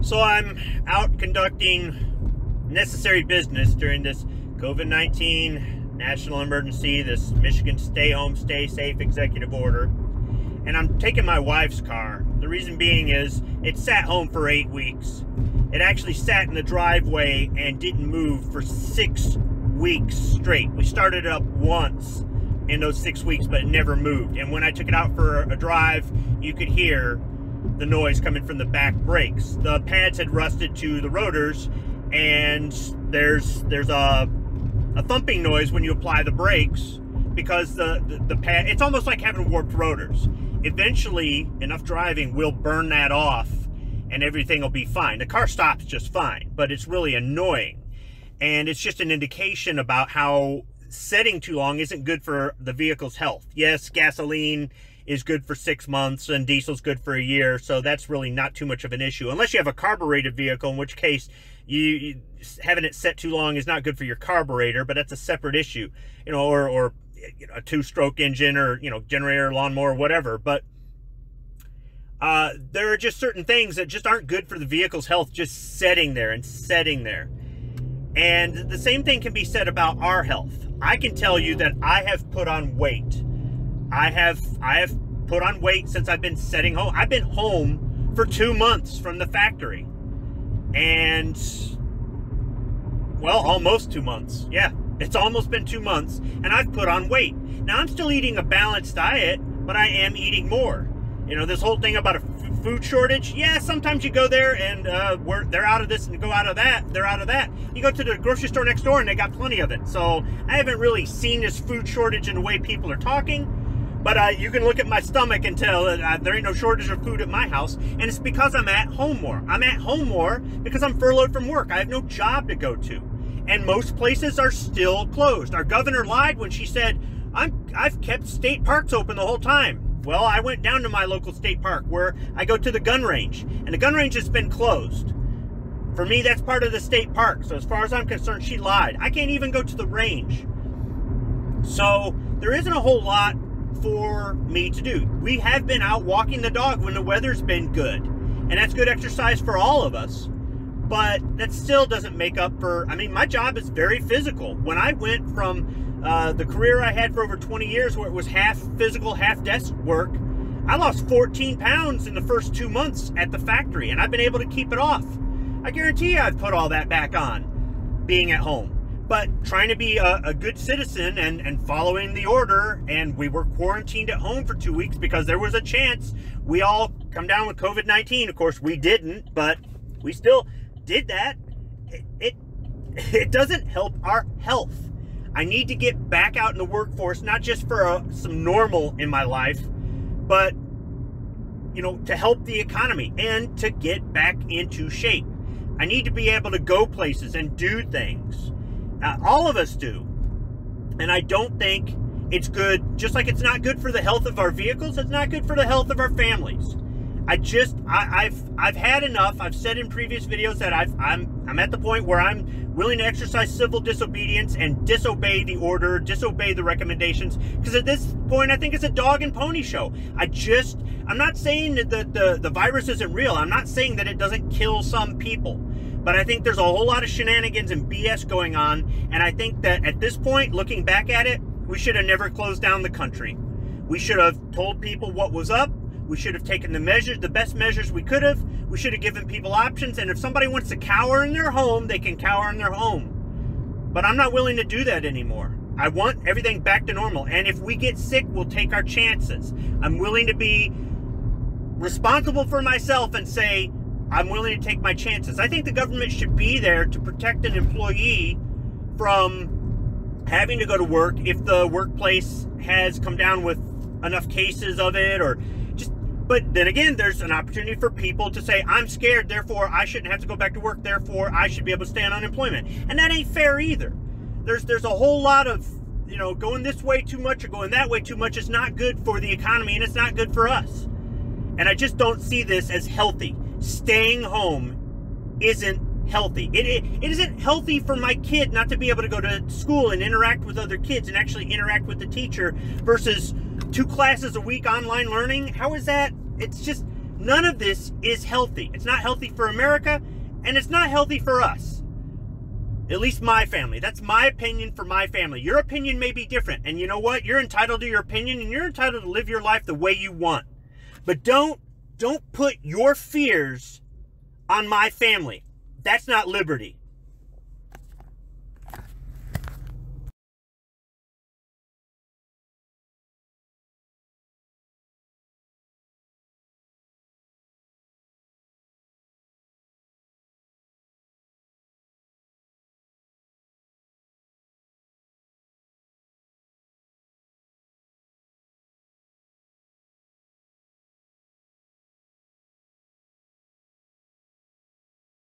So I'm out conducting necessary business during this COVID-19 national emergency, this Michigan stay home, stay safe executive order. And I'm taking my wife's car. The reason being is it sat home for 8 weeks. It actually sat in the driveway and didn't move for 6 weeks straight. We started it up once in those 6 weeks, but it never moved. And when I took it out for a drive, you could hear the noise coming from the back brakes. The pads had rusted to the rotors, and there's a thumping noise when you apply the brakes because the pad, it's almost like having warped rotors. Eventually, enough driving will burn that off and everything will be fine. The car stops just fine, but it's really annoying. And it's just an indication about how setting too long isn't good for the vehicle's health. Yes, gasoline is good for 6 months and diesel's good for a year, so that's really not too much of an issue. Unless you have a carbureted vehicle, in which case you having it set too long is not good for your carburetor, but that's a separate issue. You know, or you know, a 2-stroke engine, or generator, lawnmower, whatever. But there are just certain things that just aren't good for the vehicle's health, just sitting there. And the same thing can be said about our health. I can tell you that I have put on weight. I have put on weight since I've been sitting home. I've been home for 2 months from the factory. And, well, almost 2 months. Yeah, it's almost been 2 months, and I've put on weight. Now, I'm still eating a balanced diet, but I am eating more. You know, this whole thing about a food shortage, yeah, sometimes you go there and they're out of this and go out of that, they're out of that. You go to the grocery store next door and they got plenty of it. So I haven't really seen this food shortage in the way people are talking. But you can look at my stomach and tell that there ain't no shortage of food at my house. And it's because I'm at home more. I'm at home more because I'm furloughed from work. I have no job to go to. And most places are still closed. Our governor lied when she said, I've kept state parks open the whole time. Well, I went down to my local state park where I go to the gun range. And the gun range has been closed. For me, that's part of the state park. So as far as I'm concerned, she lied. I can't even go to the range. So there isn't a whole lot for me to do. We have been out walking the dog when the weather's been good, and that's good exercise for all of us, but that still doesn't make up for, I mean, my job is very physical. When I went from the career I had for over 20 years where it was half physical, half desk work, I lost 14 pounds in the first 2 months at the factory, and I've been able to keep it off. I guarantee you I've put all that back on being at home. But trying to be a good citizen and following the order, and we were quarantined at home for 2 weeks because there was a chance we all come down with COVID-19. Of course, we didn't, but we still did that. It doesn't help our health. I need to get back out in the workforce, not just for some normal in my life, but, to help the economy and to get back into shape. I need to be able to go places and do things. All of us do. And I don't think it's good, just like it's not good for the health of our vehicles, it's not good for the health of our families. I've had enough. I've said in previous videos that I'm at the point where I'm willing to exercise civil disobedience and disobey the order, disobey the recommendations, because at this point I think it's a dog and pony show. I'm not saying that the virus isn't real. I'm not saying that it doesn't kill some people. But I think there's a whole lot of shenanigans and BS going on, and I think that at this point, looking back at it, we should have never closed down the country. We should have told people what was up. We should have taken the best measures we could have. We should have given people options, and if somebody wants to cower in their home, they can cower in their home. But I'm not willing to do that anymore. I want everything back to normal, and if we get sick, we'll take our chances. I'm willing to be responsible for myself and say, I'm willing to take my chances. I think the government should be there to protect an employee from having to go to work if the workplace has come down with enough cases of it, but then again, there's an opportunity for people to say, I'm scared, therefore I shouldn't have to go back to work, therefore I should be able to stay on unemployment. And that ain't fair either. There's a whole lot of, going this way too much or going that way too much is not good for the economy, and it's not good for us. And I just don't see this as healthy. Staying home isn't healthy. It isn't healthy for my kid not to be able to go to school and interact with other kids and actually interact with the teacher versus 2 classes a week online learning. How is that? It's just, None of this is healthy. It's not healthy for America, and it's not healthy for us. At least my family. That's my opinion for my family. Your opinion may be different. And you know what? You're entitled to your opinion, and you're entitled to live your life the way you want. But don't put your fears on my family. That's not liberty.